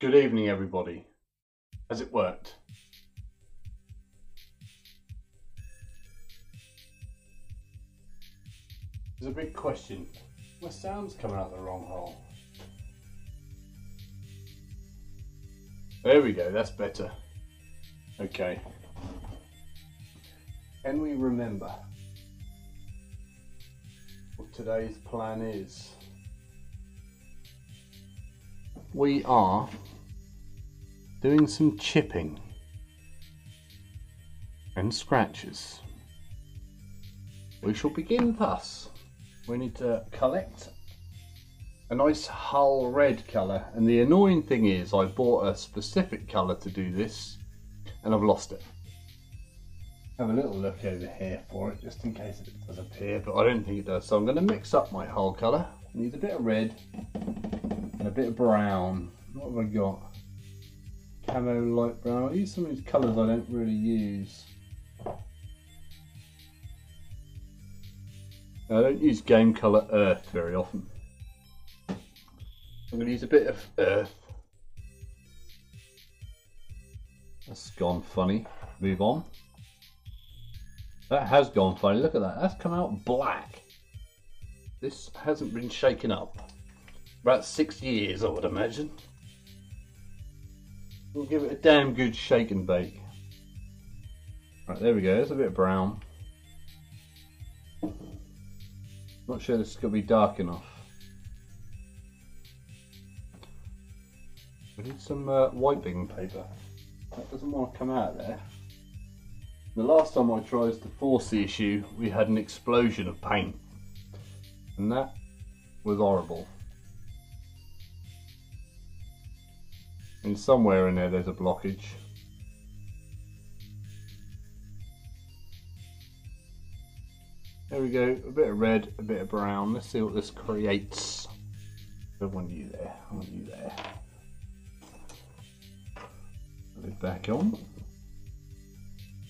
Good evening, everybody. Has it worked? There's a big question. My sound's coming out the wrong hole. There we go, that's better. Okay. Can we remember what today's plan is? We are doing some chipping and scratches. We shall begin thus. We need to collect a nice hull red colour, and the annoying thing is I bought a specific colour to do this and I've lost it. Have a little look over here for it just in case it does appear, but I don't think it does. So I'm going to mix up my hull colour. I need a bit of red and a bit of brown. What have I got? Camo light brown. I use some of these colours I don't really use. I don't use game colour earth very often. I'm going to use a bit of earth. That's gone funny. Move on. That has gone funny. Look at that. That's come out black. This hasn't been shaken up. About 6 years, I would imagine. We'll give it a damn good shake and bake. Right, there we go. There's a bit of brown. Not sure this is going to be dark enough. We need some wiping paper. That doesn't want to come out there. The last time I tried to force the issue, we had an explosion of paint. And that was horrible. And somewhere in there's a blockage. There we go, a bit of red, a bit of brown. Let's see what this creates. I want you there, I want you there. Put it back on.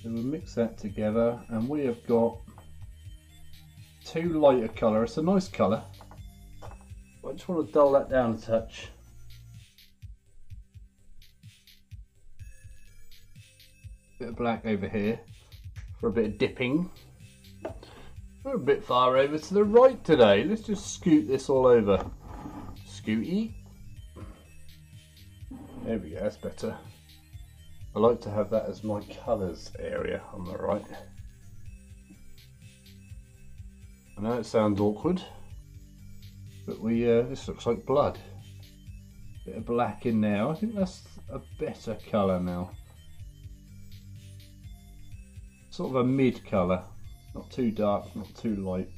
So we'll mix that together, and we have got two lighter colour. It's a nice colour. I just want to dull that down a touch. Bit of black over here for a bit of dipping. We're a bit far over to the right today. Let's just scoot this all over. Scooty. There we go, that's better. I like to have that as my colours area on the right. I know it sounds awkward, but this looks like blood. Bit of black in there. I think that's a better colour now. Sort of a mid colour, not too dark, not too light.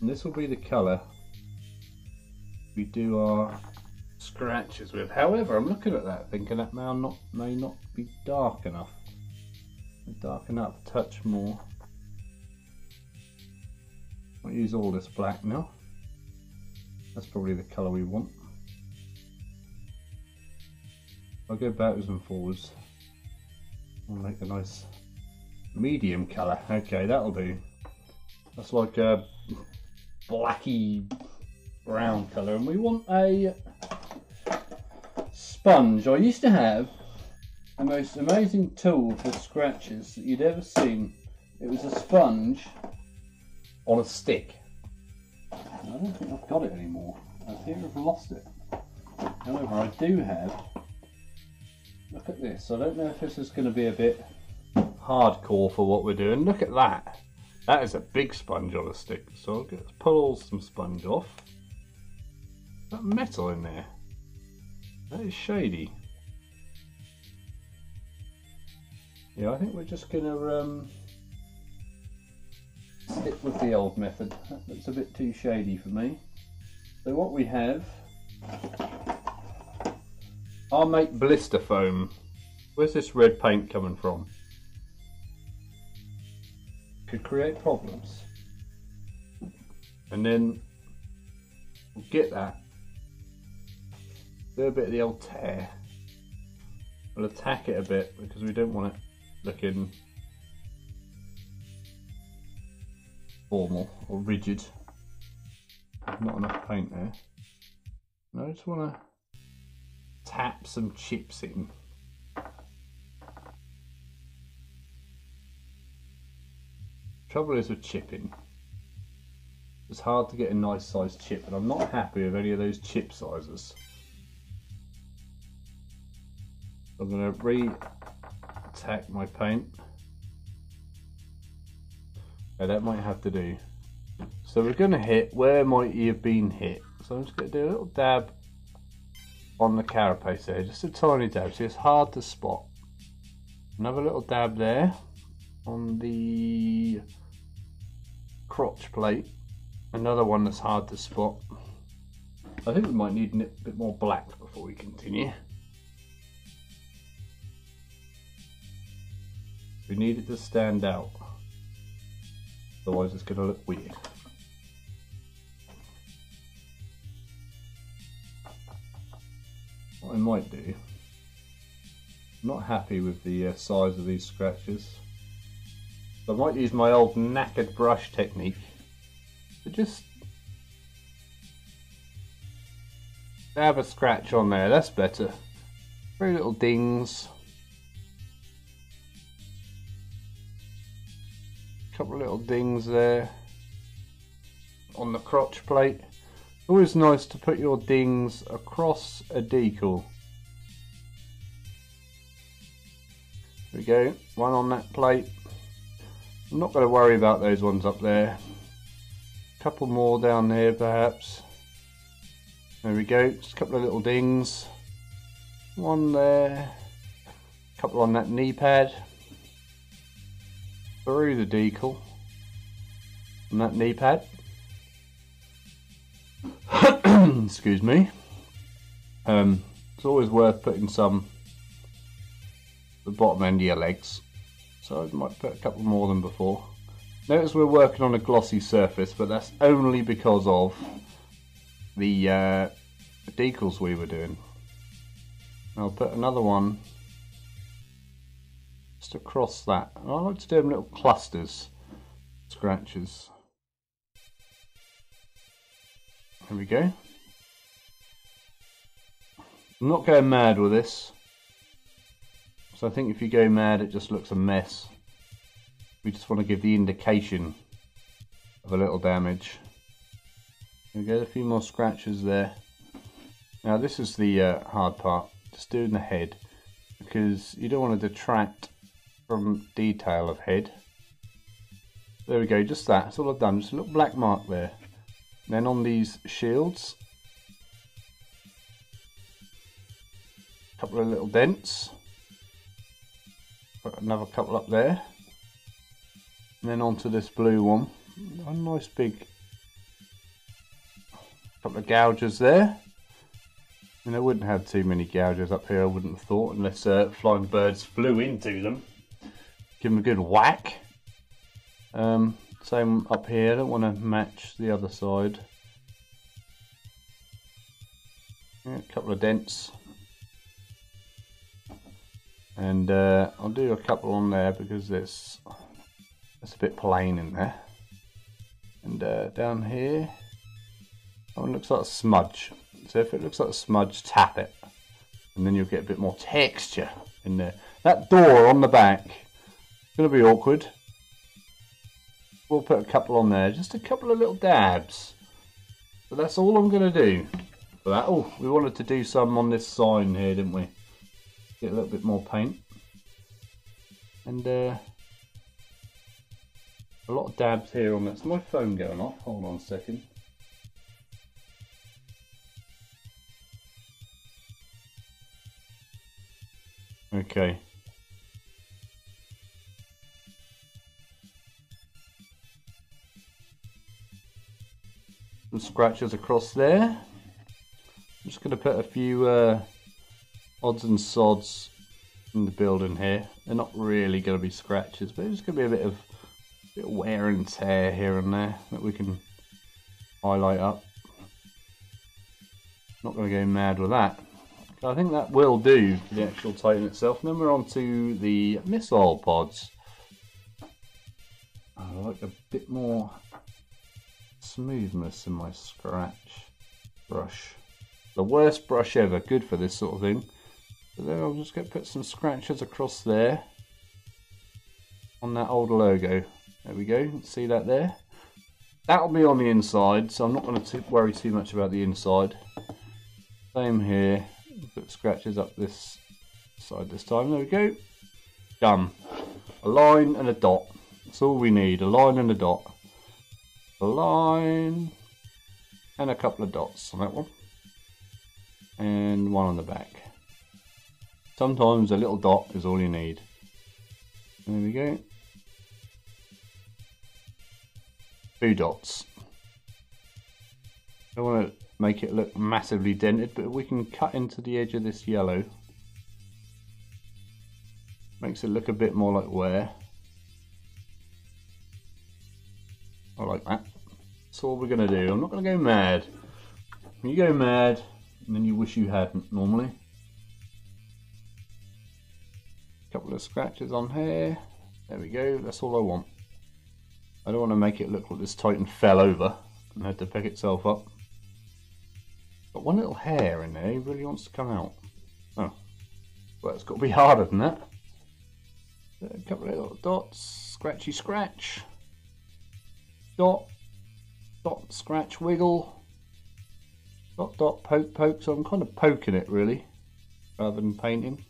And this will be the colour we do our scratches with. However, I'm looking at that thinking that may not be dark enough. Darken up a touch more. I'll use all this black now. That's probably the colour we want. I'll go backwards and forwards. I'll make a nice medium colour. Okay, that'll do. That's like a blacky brown colour, and we want a sponge. I used to have the most amazing tool for scratches that you'd ever seen. It was a sponge on a stick. I don't think I've got it anymore. I think I've lost it. However, I do have. Look at this. I don't know if this is going to be a bit hardcore for what we're doing. Look at that. That is a big sponge on a stick. So let's pull some sponge off. That metal in there. That is shady. Yeah, I think we're just gonna stick with the old method. That looks a bit too shady for me. So what we have, I'll make blister foam. Where's this red paint coming from? Could create problems. And then we'll get that, Do a bit of the old tear. We'll attack it a bit because we don't want it looking formal or rigid. Not enough paint there. No, I just want to tap some chips in. Trouble is with chipping, it's hard to get a nice sized chip, and I'm not happy with any of those chip sizes. I'm going to re-attack my paint. Okay, that might have to do. So we're going to hit where might you have been hit. So I'm just going to do a little dab on the carapace there, just a tiny dab, so it's hard to spot. Another little dab there on the crotch plate, another one that's hard to spot. I think we might need a bit more black before we continue. We need it to stand out, otherwise it's going to look weird. What I might do, I'm not happy with the size of these scratches. I might use my old knackered brush technique to just have a scratch on there. That's better. Very little dings. Couple of little dings there on the crotch plate. Always nice to put your dings across a decal. There we go, one on that plate. I'm not going to worry about those ones up there. A couple more down here perhaps. There we go, just a couple of little dings. One there, a couple on that knee pad. Through the decal on that knee pad. Excuse me. It's always worth putting some at the bottom end of your legs. So I might put a couple more than before. Notice we're working on a glossy surface, but that's only because of the decals we were doing. I'll put another one just across that. And I like to do them little clusters, scratches. There we go. I'm not going mad with this. So I think if you go mad it just looks a mess. We just want to give the indication of a little damage. There we go, a few more scratches there. Now this is the hard part, just doing the head, because you don't want to detract from detail of head. There we go, just that, that's all I've done, just a little black mark there. Then on these shields, a couple of little dents. Put another couple up there, and then onto this blue one, a nice big couple of gouges there. And I wouldn't have too many gouges up here, I wouldn't have thought, unless flying birds flew into them. Give them a good whack. Same up here, I don't want to match the other side. Yeah, a couple of dents. And I'll do a couple on there because it's a bit plain in there. And down here, that one looks like a smudge. So if it looks like a smudge, tap it, and then you'll get a bit more texture in there. That door on the back, it's going to be awkward. We'll put a couple on there, just a couple of little dabs. So that's all I'm going to do for that. Oh, we wanted to do some on this sign here, didn't we? Get a little bit more paint. And a lot of dabs here on this. Is my phone going off? Hold on a second. Okay. Some scratches across there. I'm just going to put a few odds and sods in the building here. They're not really going to be scratches, but it's going to be a bit of wear and tear here and there that we can highlight up. Not going to go mad with that. So I think that will do for the actual Titan itself. And then we're on to the missile pods. I like a bit more smoothness in my scratch brush. The worst brush ever, good for this sort of thing. So then I'm just going to put some scratches across there on that old logo. There we go, see that there? That'll be on the inside, so I'm not going to worry too much about the inside. Same here, put scratches up this side this time. There we go. Done. A line and a dot. That's all we need, a line and a dot. A line and a couple of dots on that one. And one on the back. Sometimes a little dot is all you need. There we go. 2 dots. Don't want to make it look massively dented, but we can cut into the edge of this yellow. Makes it look a bit more like wear. I like that. That's all we're going to do. I'm not going to go mad. When you go mad, and then you wish you hadn't normally. Couple of scratches on here. There we go. That's all I want. I don't want to make it look like this Titan fell over and had to pick itself up. Got one little hair in there. He really wants to come out. Oh, well, it's got to be harder than that. A couple of little dots. Scratchy scratch. Dot. Dot. Scratch. Wiggle. Dot. Dot. Poke. Poke. So I'm kind of poking it really, rather than painting.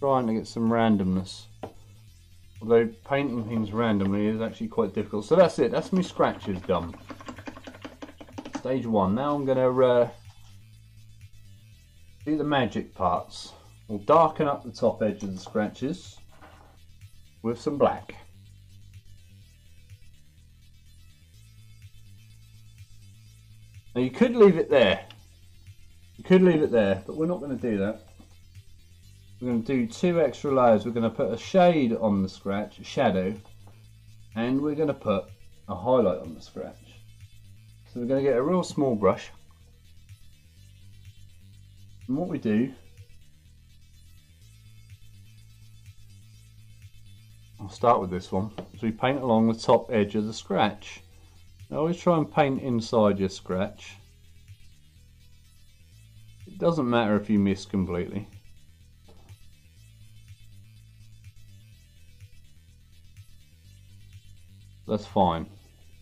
Trying to get some randomness. Although painting things randomly is actually quite difficult. So that's it. That's my scratches done. Stage 1. Now I'm going to do the magic parts. We'll darken up the top edge of the scratches with some black. Now you could leave it there. You could leave it there, but we're not going to do that. We're going to do 2 extra layers. We're going to put a shade on the scratch, a shadow, and we're going to put a highlight on the scratch. So we're going to get a real small brush. And what we do, I'll start with this one, is we paint along the top edge of the scratch. Now always try and paint inside your scratch. It doesn't matter if you miss completely. That's fine.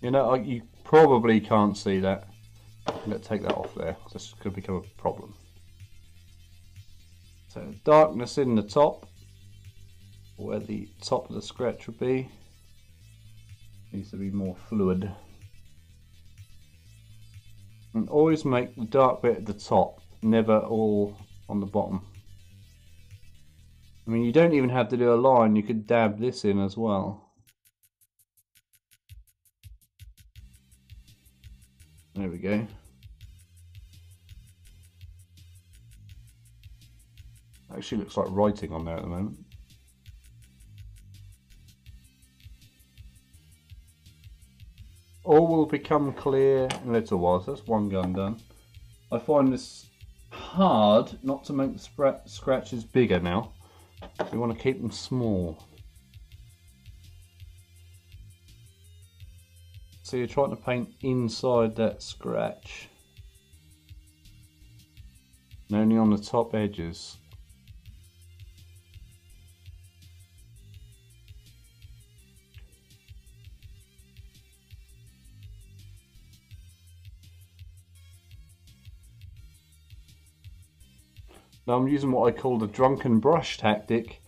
You know, you probably can't see that. I'm going to take that off there, because this could become a problem. So darkness in the top, where the top of the scratch would be, needs to be more fluid. And always make the dark bit at the top, never all on the bottom. I mean, you don't even have to do a line, you could dab this in as well. There we go. Actually looks like writing on there at the moment. All will become clear in a little while, so that's one gun done. I find this hard not to make the scratches bigger now. We want to keep them small. So you're trying to paint inside that scratch, and only on the top edges. Now I'm using what I call the drunken brush tactic.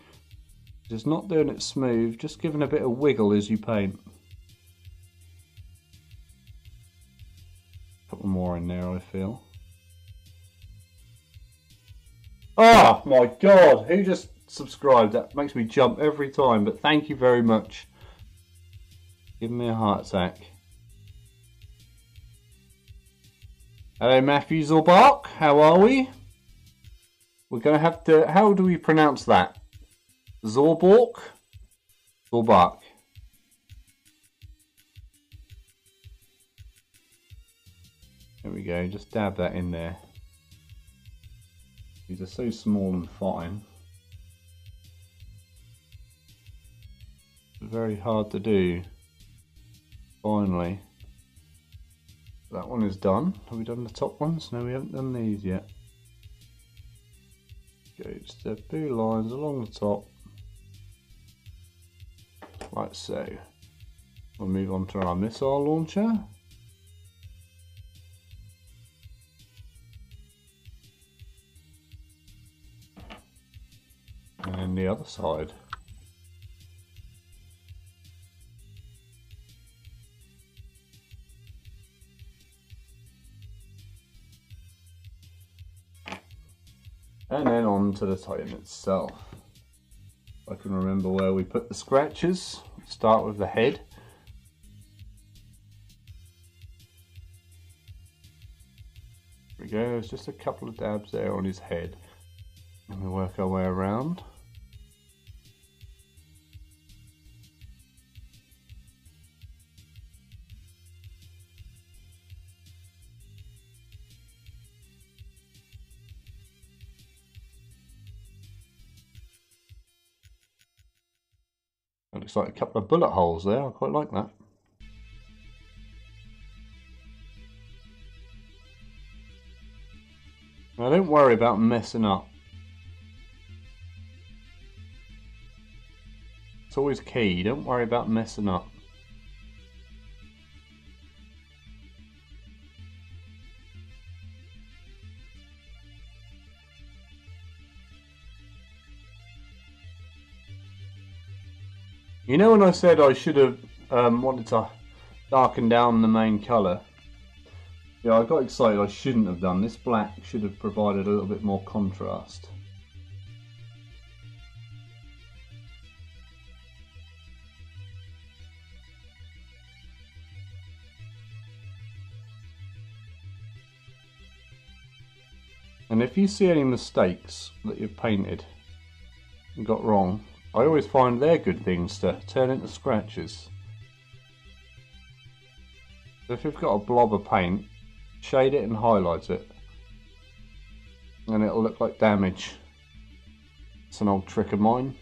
Just not doing it smooth, just giving a bit of wiggle as you paint. Couple more in there, I feel. Oh my god, who just subscribed? That makes me jump every time, but thank you very much. Give me a heart attack. Hello Matthew Zorbark, how are we? We're going to have to, how do we pronounce that? Zorbork? Zorbark. There we go, just dab that in there. These are so small and fine. Very hard to do. Finally. That one is done. Have we done the top ones? No, we haven't done these yet. Go just the blue lines along the top. Like so. We'll move on to our missile launcher. And then the other side. And then on to the Titan itself. I can remember where we put the scratches. Start with the head. There we go, there's just a couple of dabs there on his head. And we work our way around. It looks like a couple of bullet holes there, I quite like that. Now don't worry about messing up. It's always key, don't worry about messing up. You know when I said I should have wanted to darken down the main colour? Yeah, I got excited. I shouldn't have done. This black should have provided a little bit more contrast. And if you see any mistakes that you've painted and got wrong, I always find they're good things to turn into scratches. So if you've got a blob of paint, shade it and highlight it, and it'll look like damage. It's an old trick of mine.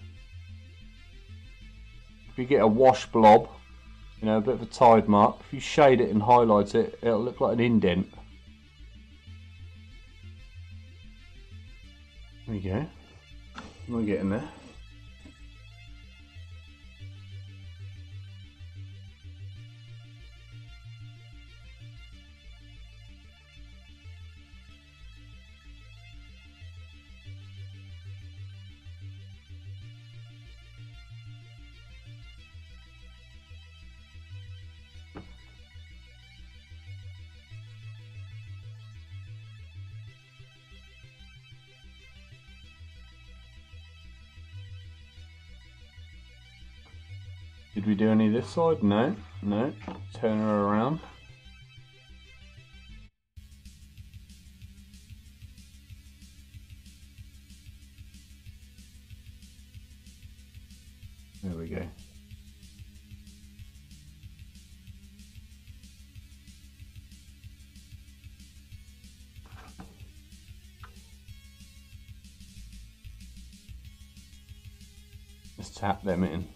If you get a wash blob, you know, a bit of a tide mark, if you shade it and highlight it, it'll look like an indent. There you go. We're getting there. Did we do any of this side? No, no. Turn her around. There we go. Let's tap them in.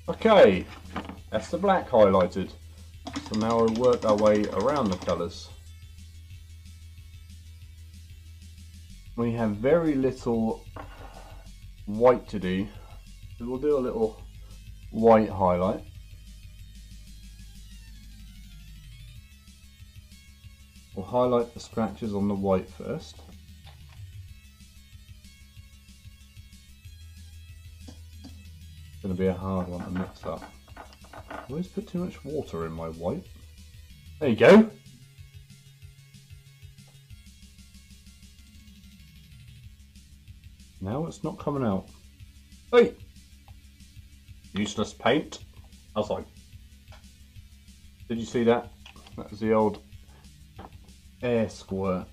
Okay, that's the black highlighted. So now we'll work our way around the colours. We have very little white to do, so we'll do a little white highlight. We'll highlight the scratches on the white first. Going to be a hard one to mix up. I always put too much water in my white. There you go. Now it's not coming out. Hey! Useless paint. I was like, did you see that? That was the old air squirt.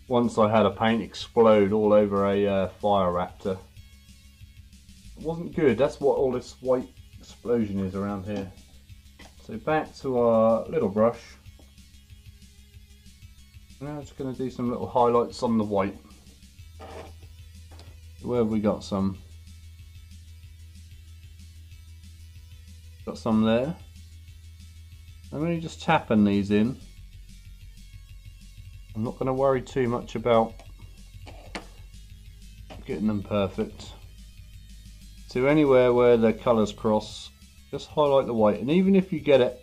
Once I had a paint explode all over a fire raptor. It wasn't good. That's what all this white explosion is around here. So back to our little brush. Now just going to do some little highlights on the white. Where have we got some? Got some there. I'm only just tapping these in. I'm not going to worry too much about getting them perfect. So anywhere where the colours cross, just highlight the white. And even if you get it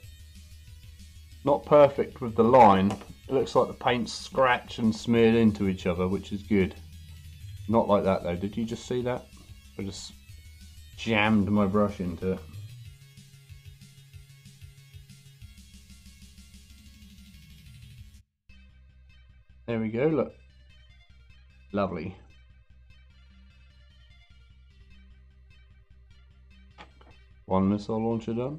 not perfect with the line, it looks like the paint's scratched and smeared into each other, which is good. Not like that though. Did you just see that? I just jammed my brush into it. There we go, look. Lovely. One missile launcher done.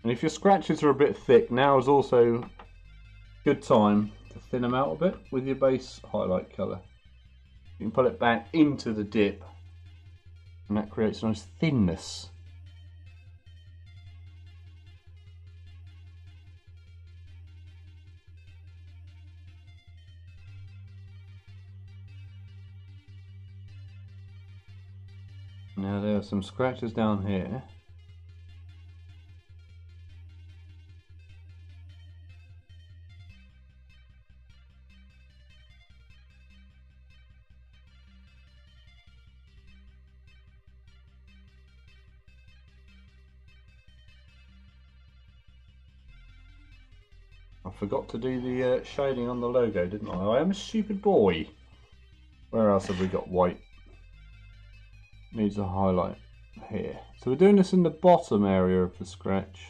And if your scratches are a bit thick, now is also a good time to thin them out a bit with your base highlight colour. You can put it back into the dip and that creates a nice thinness. Now there are some scratches down here. I forgot to do the shading on the logo, didn't I? I am a stupid boy. Where else have we got white? Needs a highlight here. So we're doing this in the bottom area of the scratch.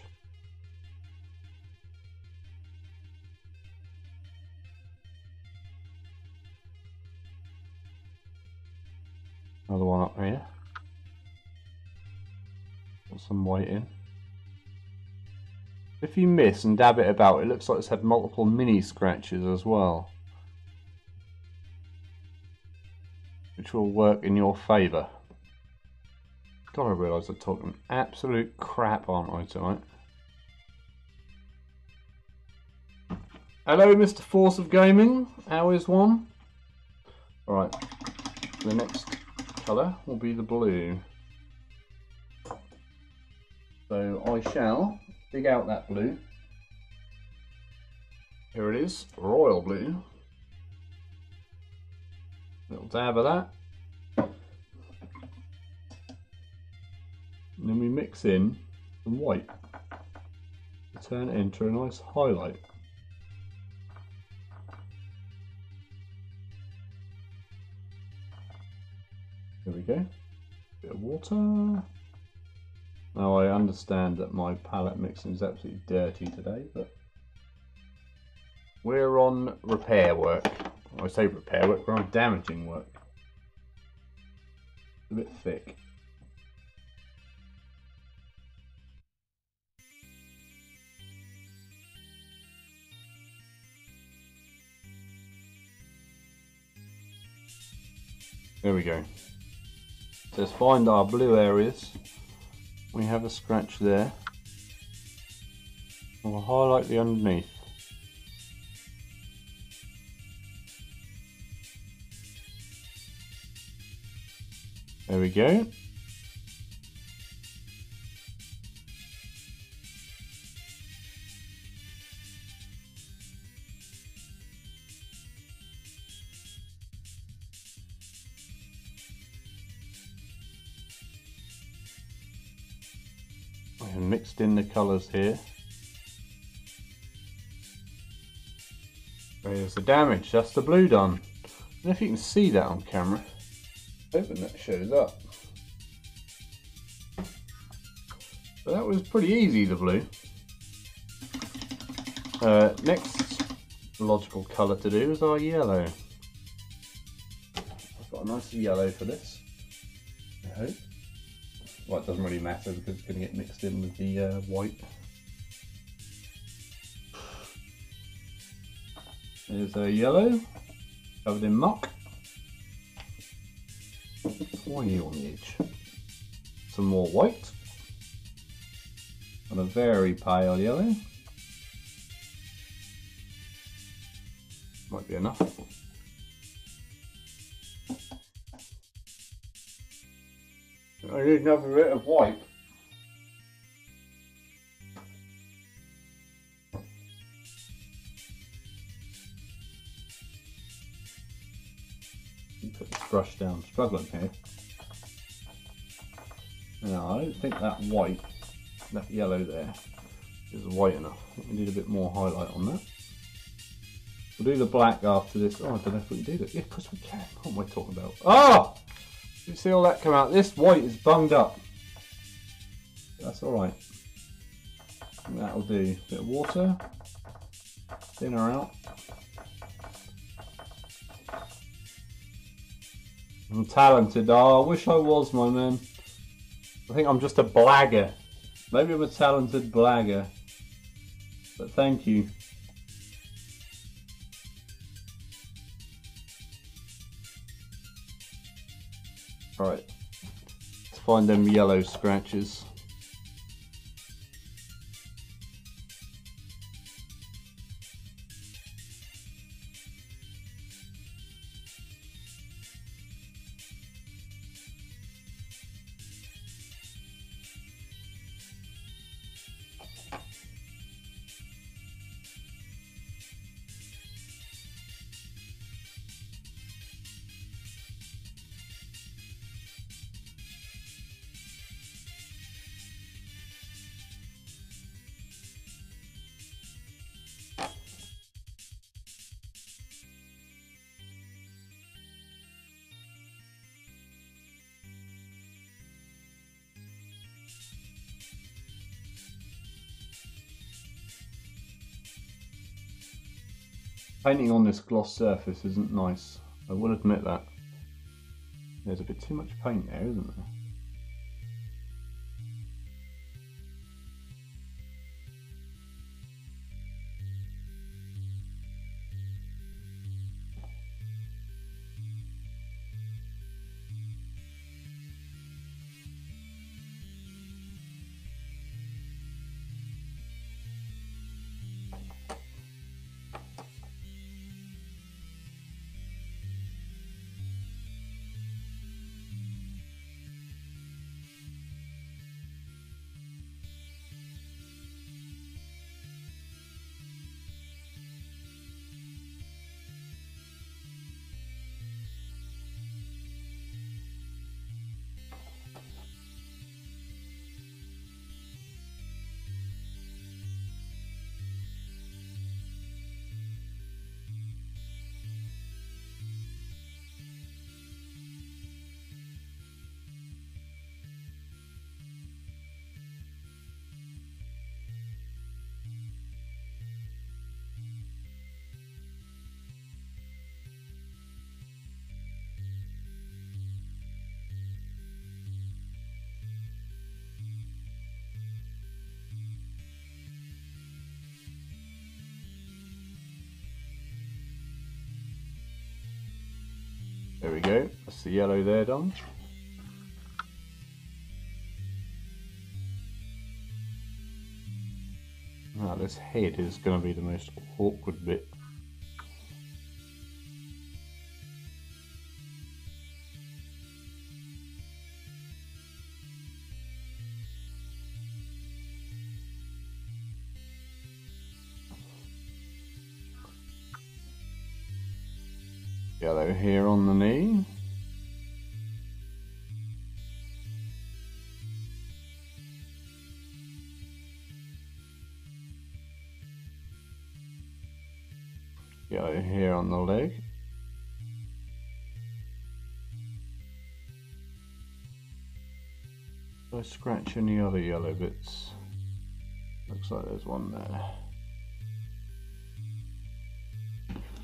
Another one up here. Put some white in. If you miss and dab it about, it looks like it's had multiple mini scratches as well, which will work in your favour. God, I realise I'm talking absolute crap, aren't I, tonight? Hello, Mr. Force of Gaming. How is one? Alright, the next colour will be the blue. So I shall dig out that blue. Here it is, royal blue. Little dab of that. And then we mix in some white to turn it into a nice highlight. There we go. Bit of water. Now I understand that my palette mixing is absolutely dirty today, but we're on repair work. I say repair work, we're on damaging work. It's a bit thick. There we go. So let's find our blue areas. We have a scratch there. We'll highlight the underneath. There we go. I mixed in the colours here. There's the damage, that's the blue done. I don't know if you can see that on camera. Hoping that shows up. So that was pretty easy, the blue. Next logical colour to do is our yellow. I've got a nice yellow for this, I hope. Well, it doesn't really matter because it's going to get mixed in with the white. There's a yellow. covered in muck. Tiny on the edge. Some more white. And a very pale yellow. Might be enough. I need another bit of white. Put this brush down, struggling here. Now, I don't think that white, that yellow there, is white enough. I think we need a bit more highlight on that. We'll do the black after this. Oh, I don't know if we can do that. Yeah, of course we can. What am I talking about? Oh! You see all that come out? This white is bunged up. That's alright. That'll do. Bit of water. Thin her out. I'm talented. Oh, I wish I was, my man. I think I'm just a blagger. Maybe I'm a talented blagger. But thank you. Alright. Let's find them yellow scratches. Painting on this gloss surface isn't nice, I will admit that. There's a bit too much paint there, isn't there? There we go, that's the yellow there done. Now this head is going to be the most awkward bit. Yellow here on the knee. Yellow here on the leg. Do I scratch any other yellow bits? Looks like there's one there.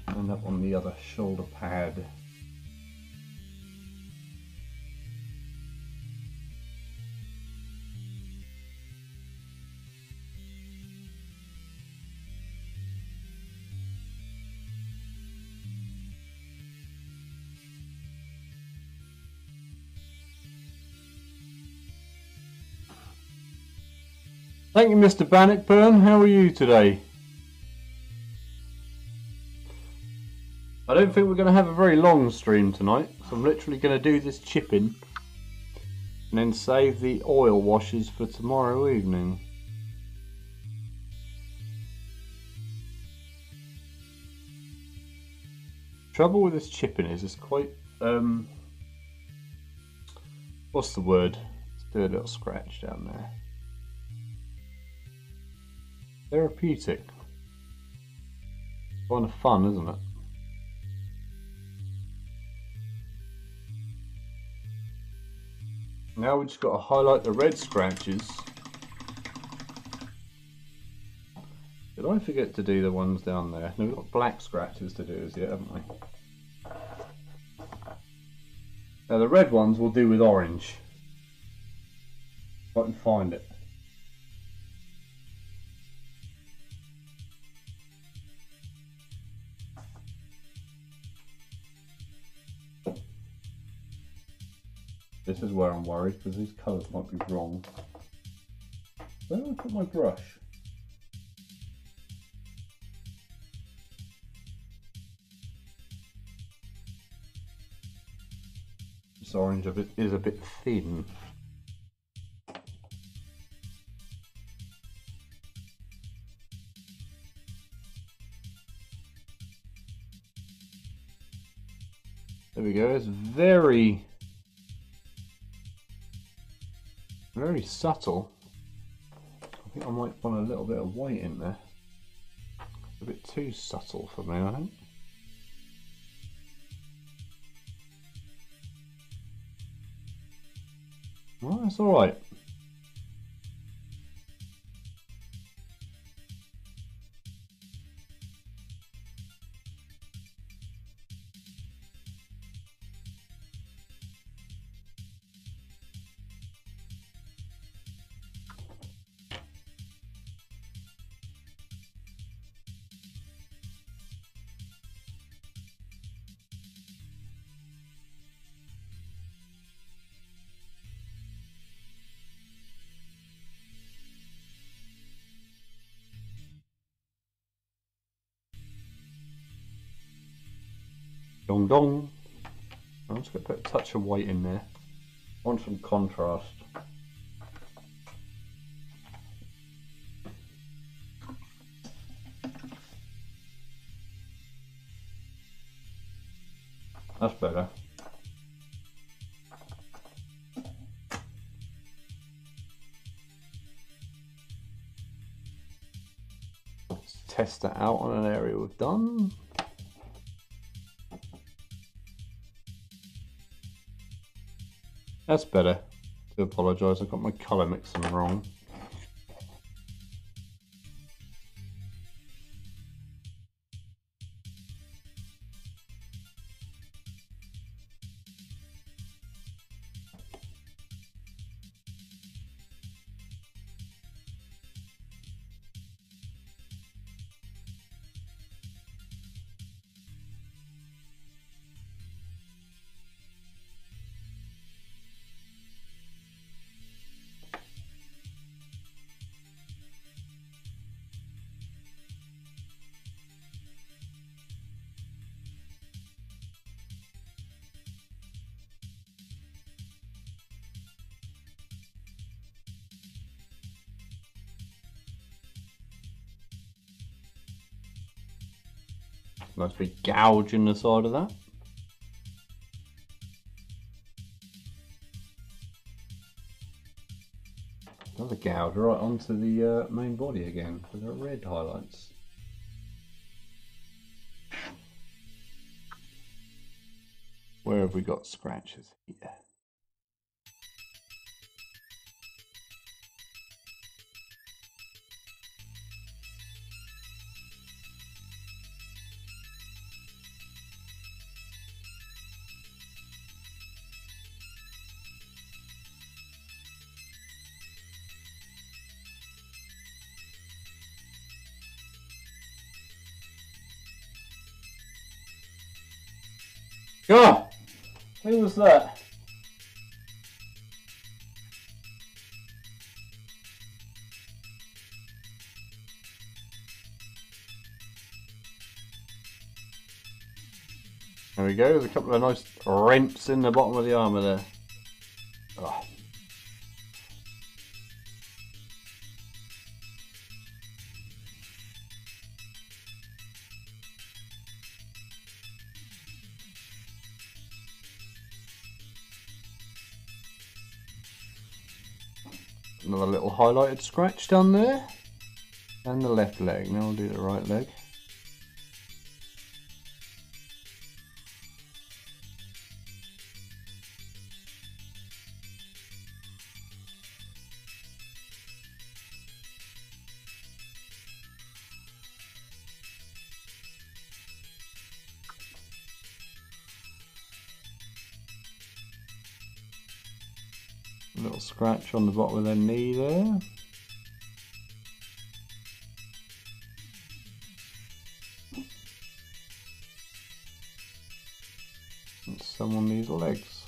And up on the other shoulder pad. Thank you, Mr. Bannockburn. How are you today? I don't think we're going to have a very long stream tonight, so I'm literally going to do this chipping and then save the oil washes for tomorrow evening. Trouble with this chipping is it's quite what's the word? Let's do a little scratch down there. Therapeutic. Kind of fun, isn't it? Now we just got to highlight the red scratches. Did I forget to do the ones down there? No, we've got black scratches to do as yet, haven't we? Now the red ones we'll do with orange. If I can find it. This is where I'm worried because these colours might be wrong. Where do I put my brush? This orange is a bit thin. There we go. It's very subtle. I think I might want a little bit of white in there. It's a bit too subtle for me, I think. Well, that's alright. Dong dong. I'm just going to put a touch of white in there. I want some contrast. That's better. Let's test that out on an area we've done. That's better. I do apologise, I got my colour mixing wrong. Nice big gouge in the side of that. Another gouge right onto the main body again with the red highlights. Where have we got scratches here? God, who was that? There we go, there's a couple of nice rents in the bottom of the armour there. Oh. Another little highlighted scratch down there. And the left leg. Now I'll do the right leg. A little scratch on the bottom of their knee there. And some on these legs.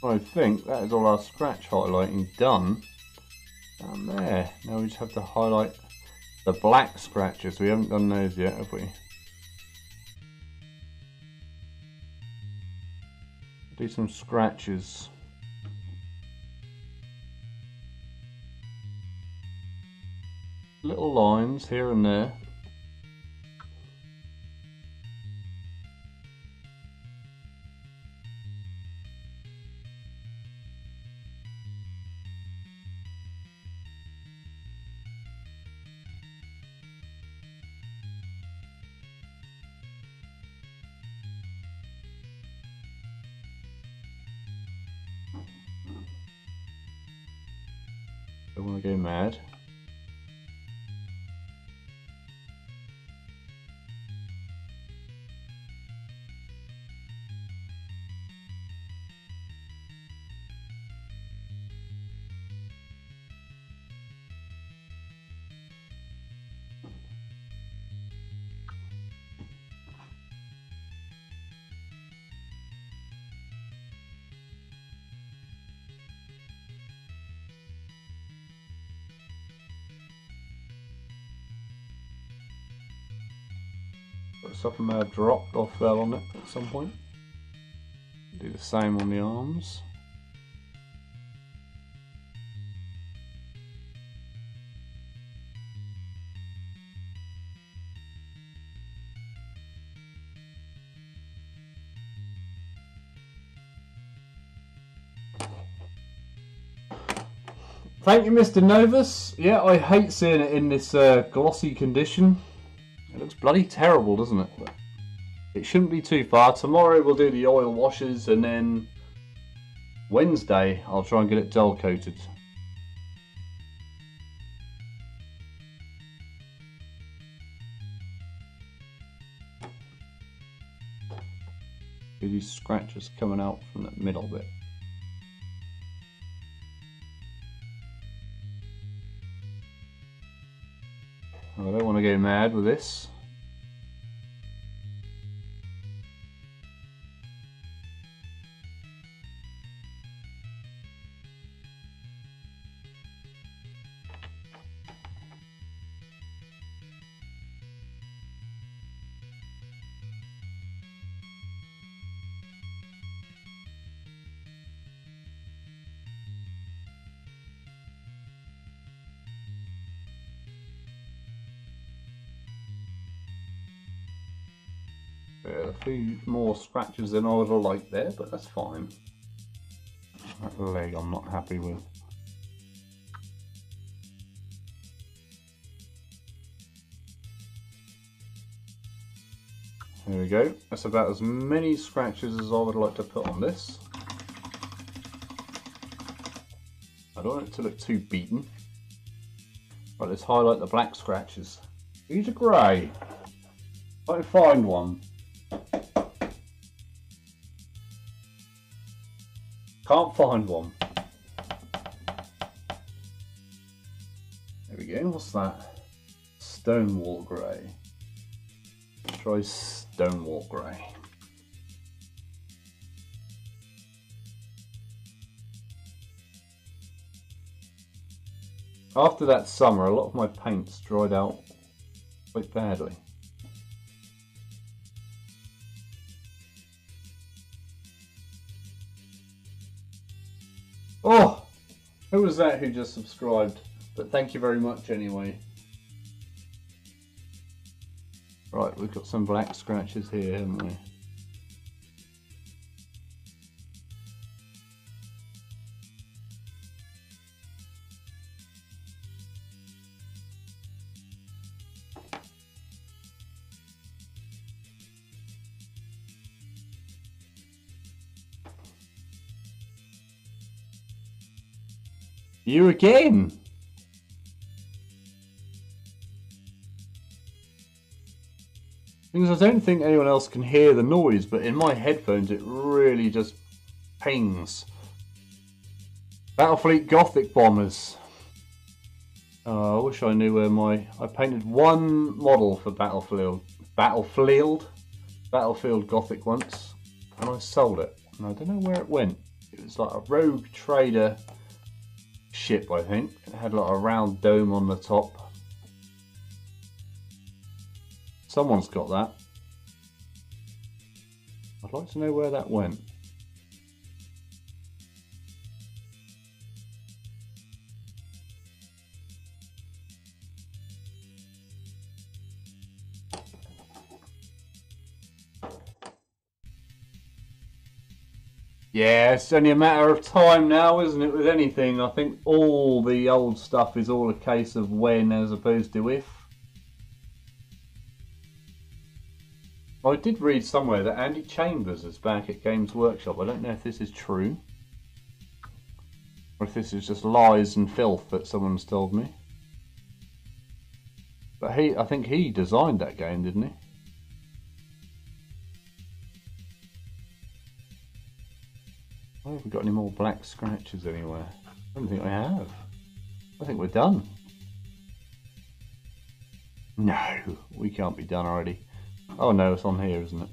I think that is all our scratch highlighting done down there. Now we just have to highlight the black scratches. We haven't done those yet, have we? Do some scratches. Little lines here and there. Don't want to go mad. Something may have dropped or fell on it at some point. Do the same on the arms. Thank you, Mr. Novus. Yeah, I hate seeing it in this glossy condition. It looks bloody terrible, doesn't it? But it shouldn't be too far. Tomorrow we'll do the oil washes, and then Wednesday I'll try and get it dull coated. See these scratches coming out from the middle bit. I don't want to go mad with this. A few more scratches than I would have liked there, but that's fine. That leg I'm not happy with. There we go. That's about as many scratches as I would like to put on this. I don't want it to look too beaten. Right, let's highlight the black scratches. These are grey. I can find one. Can't find one. There we go. What's that? Stonewall grey. Try Stonewall grey. After that summer, a lot of my paints dried out quite badly. Oh, who was that who just subscribed? But thank you very much anyway. Right, we've got some black scratches here, haven't we? You again? Because I don't think anyone else can hear the noise, but in my headphones it really just pings. Battlefleet Gothic bombers. Oh, I wish I knew where I painted one model for Battlefield Gothic once, and I sold it. And I don't know where it went. It was like a rogue trader ship, I think. It had like a round dome on the top. Someone's got that. I'd like to know where that went. Yeah, it's only a matter of time now, isn't it, with anything? I think all the old stuff is all a case of when as opposed to if. I did read somewhere that Andy Chambers is back at Games Workshop. I don't know if this is true, or if this is just lies and filth that someone's told me. But I think he designed that game, didn't he? I haven't got any more black scratches anywhere. I don't think I have. I think we're done. No, we can't be done already. Oh no, it's on here, isn't it?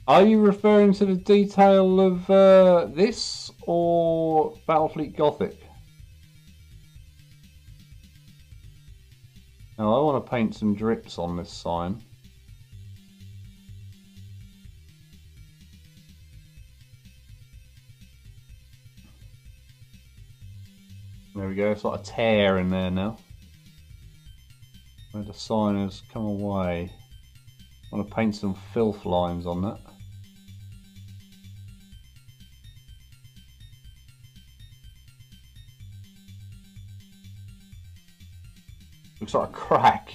Are you referring to the detail of this or Battlefleet Gothic? Now I want to paint some drips on this sign. There we go, it's like a tear in there now. Where the sign has come away. I want to paint some filth lines on that. Looks like a crack.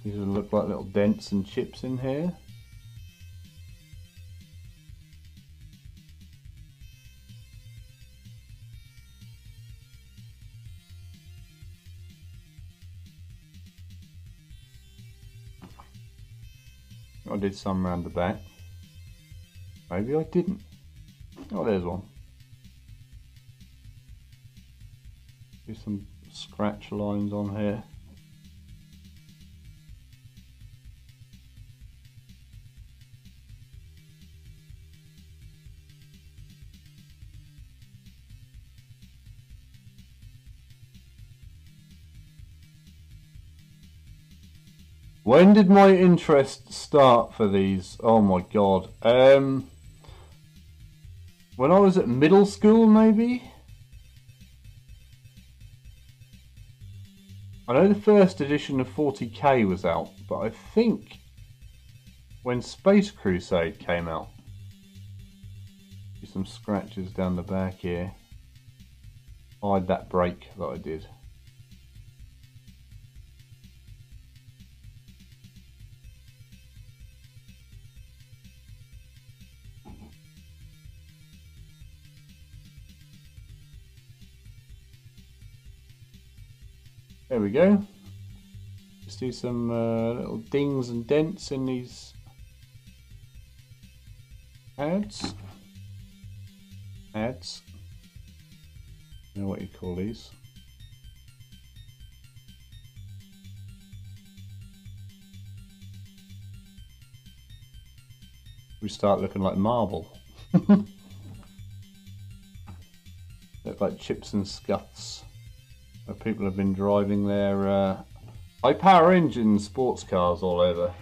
These look like little dents and chips in here. I did some round the back. Maybe I didn't. Oh, there's one. Do some scratch lines on here. When did my interest start for these? Oh my god. When I was at middle school, maybe? I know the first edition of 40k was out, but I think when Space Crusade came out. Some scratches down the back here. Hide that break that I did. There we go. Just do some little dings and dents in these pads. Pads. I don't know what you call these. We start looking like marble. Look like chips and scuffs. Where people have been driving their high power engine sports cars all over.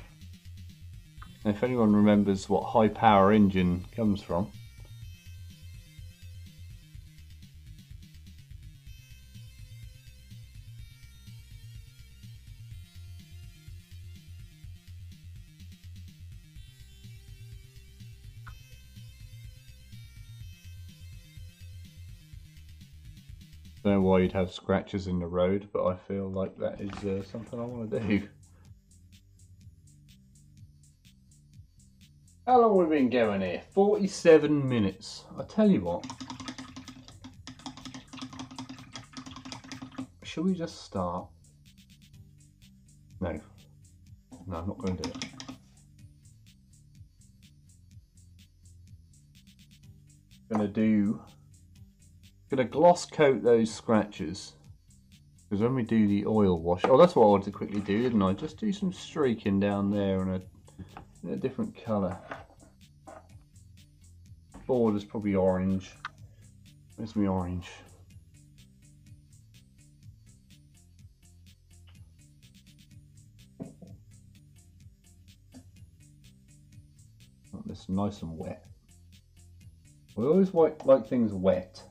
And if anyone remembers what high power engine comes from. I don't know why you'd have scratches in the road, but I feel like that is something I want to do. How long have we been going here? 47 minutes. I tell you what. Shall we just start? No. No, I'm not going to do it. Gonna gloss coat those scratches, because when we do the oil wash, oh, that's what I wanted to quickly do, didn't I? Just do some streaking down there in a different colour. Border's probably orange. Where's my orange? Oh, this is nice and wet. We always like things wet.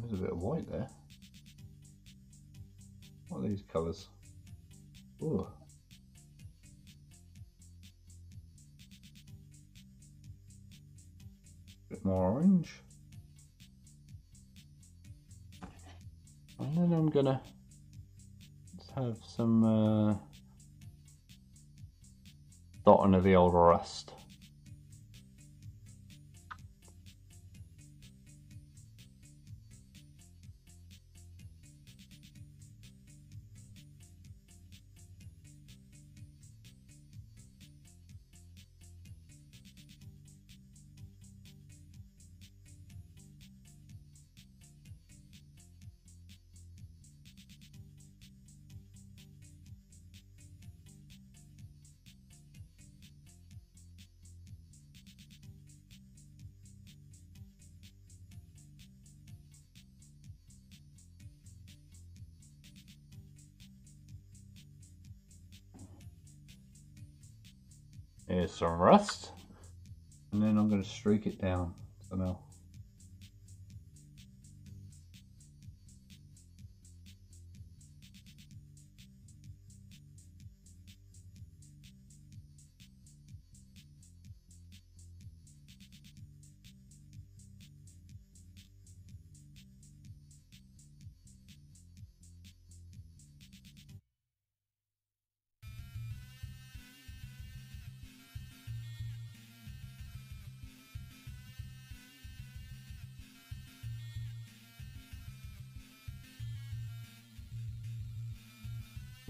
There's a bit of white there. What are these colours? Ooh. Bit more orange. And then I'm gonna have some dotting of the old rust. Here's some rust, and then I'm going to streak it down somehow.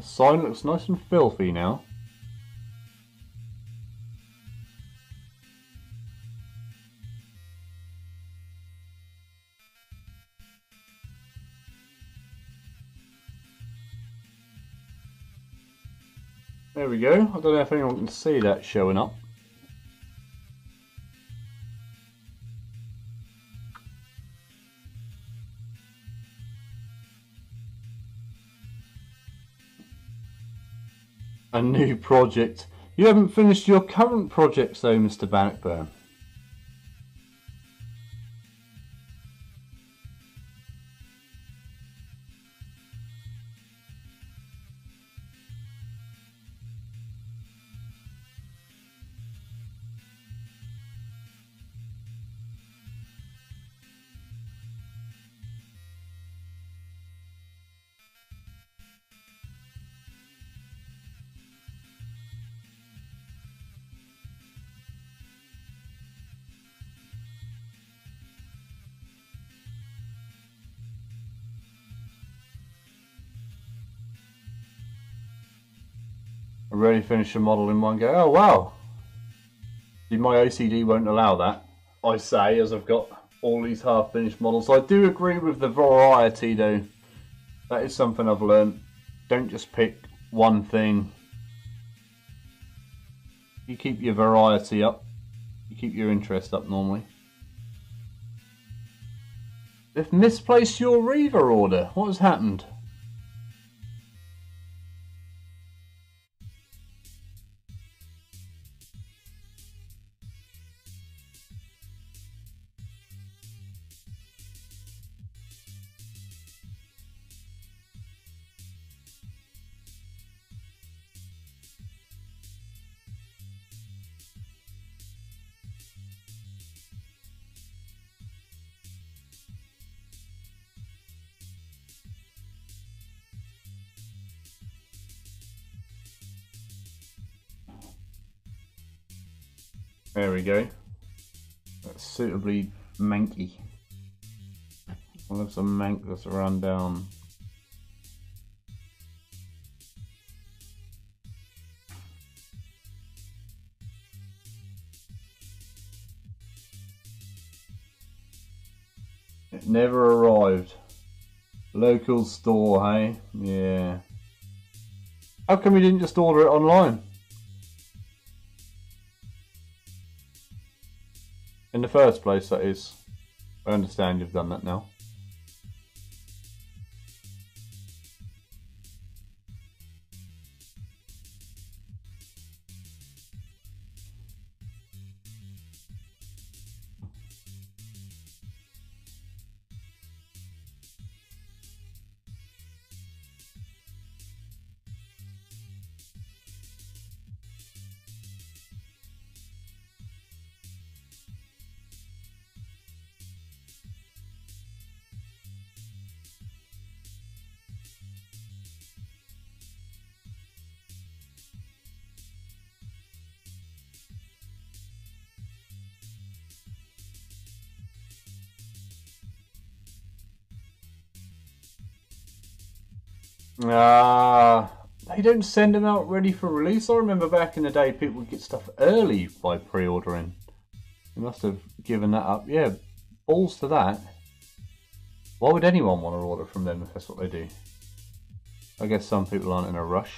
The sign looks nice and filthy now. There we go. I don't know if anyone can see that showing up. A new project. You haven't finished your current projects though, Mr. Bannockburn. I really finished a model in one go. Oh wow! See, my OCD won't allow that. I say, as I've got all these half-finished models. I do agree with the variety though. That is something I've learned. Don't just pick one thing. You keep your variety up. You keep your interest up normally. They've misplaced your Reaver order. What has happened? There we go. That's suitably manky. I'll have some mank that's run down. It never arrived. Local store, hey? Yeah. How come you didn't just order it online? In the first place, that is. I understand you've done that now. They don't send them out ready for release. I remember back in the day people would get stuff early by pre-ordering. They must have given that up. Yeah, balls to that. Why would anyone want to order from them if that's what they do? I guess some people aren't in a rush.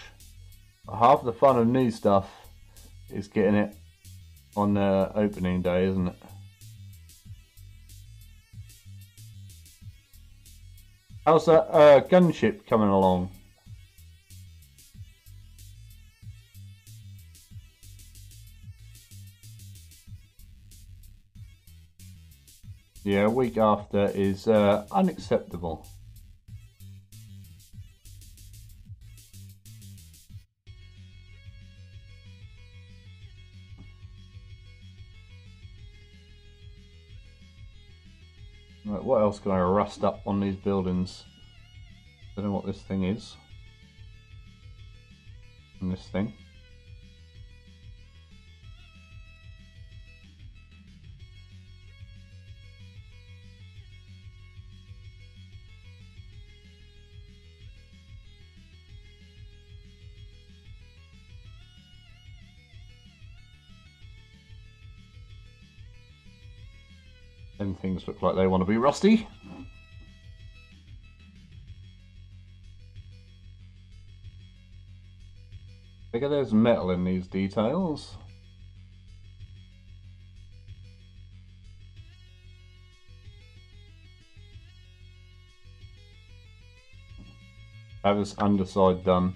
But half the fun of new stuff is getting it on opening day, isn't it? How's that gunship coming along? Yeah, a week after is unacceptable. Right, what else can I rust up on these buildings? Don't know what this thing is. And this thing. And things look like they want to be rusty. Figure there's metal in these details. Have this underside done.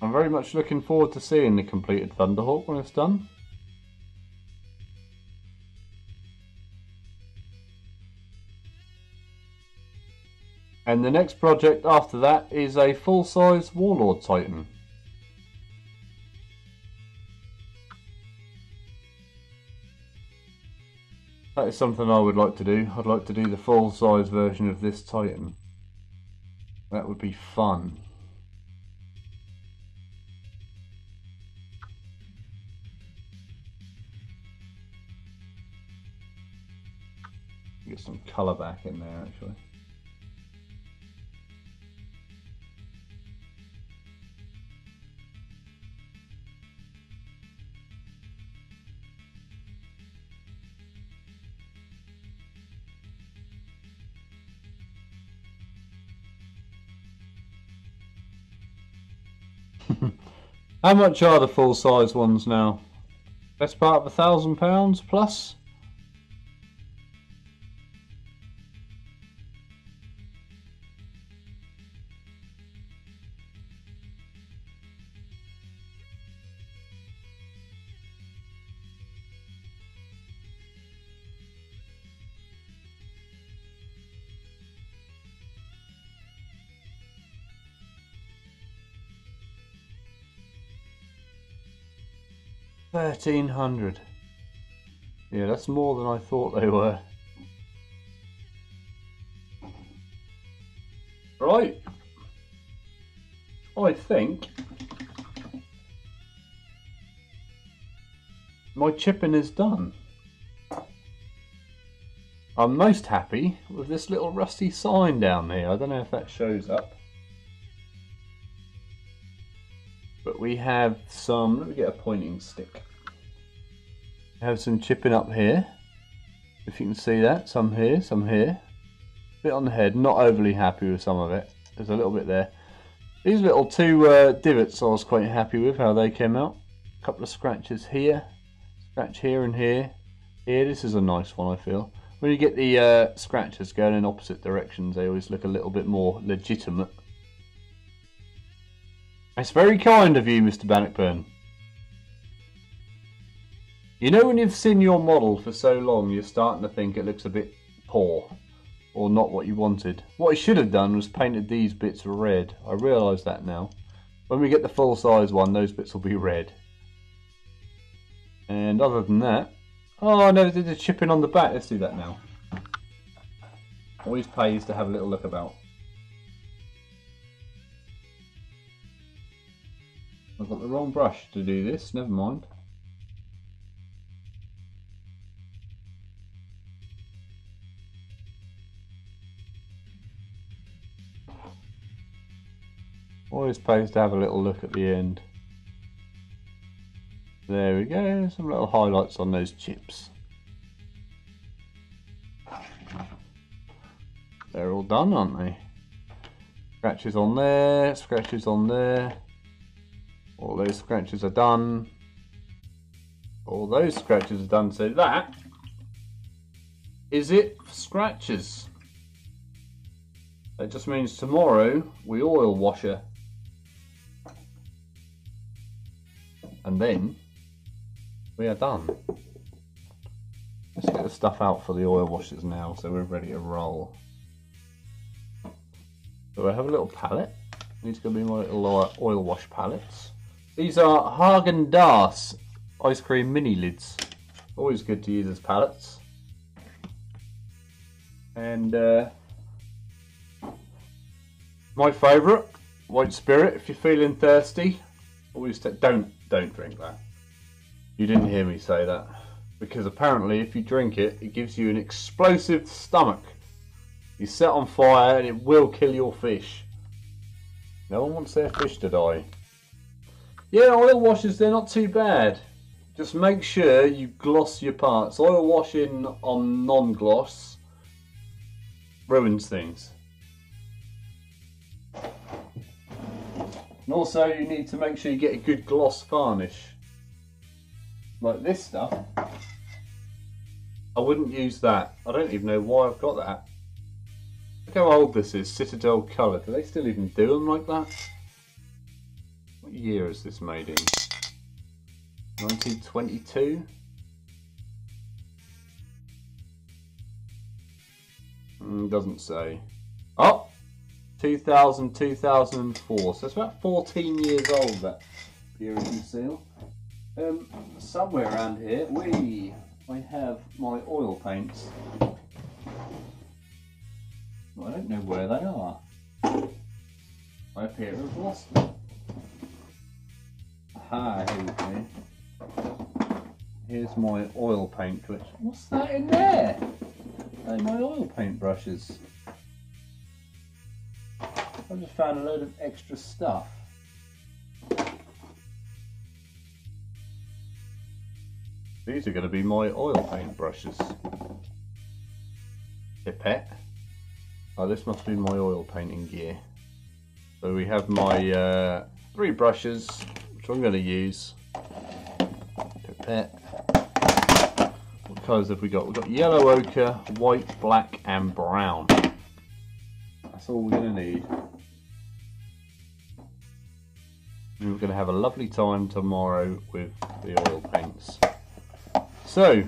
I'm very much looking forward to seeing the completed Thunderhawk when it's done. And the next project after that is a full-size Warlord Titan. That is something I would like to do. I'd like to do the full-size version of this Titan. That would be fun. Get some colour back in there actually. How much are the full-size ones now? Best part of £1,000 plus? £1,300. Yeah, that's more than I thought they were. Right. I think my chipping is done. I'm most happy with this little rusty sign down there. I don't know if that shows up. But we have some, let me get a pointing stick. We have some chipping up here. If you can see that, some here, some here. Bit on the head, not overly happy with some of it. There's a little bit there. These little two divots I was quite happy with how they came out. A couple of scratches here. Scratch here and here. Here, this is a nice one I feel. When you get the scratches going in opposite directions, they always look a little bit more legitimate. It's very kind of you, Mr. Bannockburn. You know when you've seen your model for so long, you're starting to think it looks a bit poor. Or not what you wanted. What I should have done was painted these bits red. I realise that now. When we get the full size one, those bits will be red. And other than that... Oh, I never did the chipping on the back. Let's do that now. Always pays to have a little look about. I've got the wrong brush to do this, never mind. Always pays to have a little look at the end. There we go, some little highlights on those chips. They're all done, aren't they? Scratches on there, scratches on there. All those scratches are done. All those scratches are done. So that is it for scratches. That just means tomorrow we oil wash her. And then we are done. Let's get the stuff out for the oil washers now so we're ready to roll. So I have a little palette. These are going to be my little oil wash palettes. These are Häagen-Dazs ice cream mini lids. Always good to use as palettes. And my favourite, white spirit. If you're feeling thirsty, always don't drink that. You didn't hear me say that, because apparently if you drink it, it gives you an explosive stomach. You set on fire and it will kill your fish. No one wants their fish to die. Yeah, oil washers, they're not too bad. Just make sure you gloss your parts. Oil washing on non-gloss ruins things. And also you need to make sure you get a good gloss varnish. Like this stuff, I wouldn't use that. I don't even know why I've got that. Look how old this is, Citadel colour. Do they still even do them like that? What year is this made in? 1922? Doesn't say. Oh! 2000, 2004. So it's about 14 years old, that purity seal. Somewhere around here, I have my oil paints. Well, I don't know where they are. I appear to have lost them. Aha, here we go. Here's my oil paint collection. What's that in there? They're my oil paint brushes. I just found a load of extra stuff. These are going to be my oil paint brushes. Pipette. Oh, this must be my oil painting gear. So we have my 3 brushes, which I'm going to use. Pipette. What colours have we got? We've got yellow ochre, white, black and brown. That's all we're going to need. And we're going to have a lovely time tomorrow with the oil paints. So,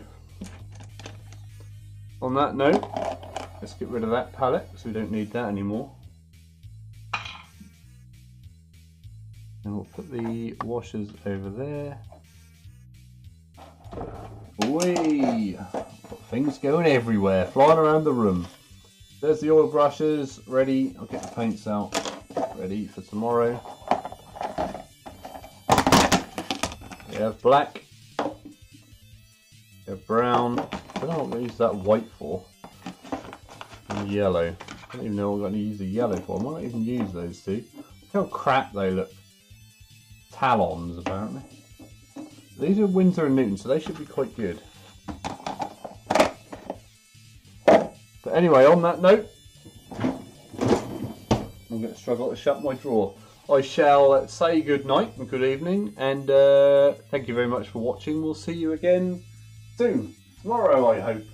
on that note, let's get rid of that palette because we don't need that anymore. And we'll put the washers over there. Whee! Got things going everywhere, flying around the room. There's the oil brushes ready. I'll get the paints out ready for tomorrow. We have black. We have brown. I don't know what I'm going to use that white for. And yellow. I don't even know what I'm going to use the yellow for. I might not even use those two. Look how crap they look. Talons, apparently. These are Winsor and Newton, so they should be quite good. But anyway, on that note, I'm going to struggle to shut my drawer. I shall say good night and good evening, and thank you very much for watching. We'll see you again soon. Tomorrow, I hope.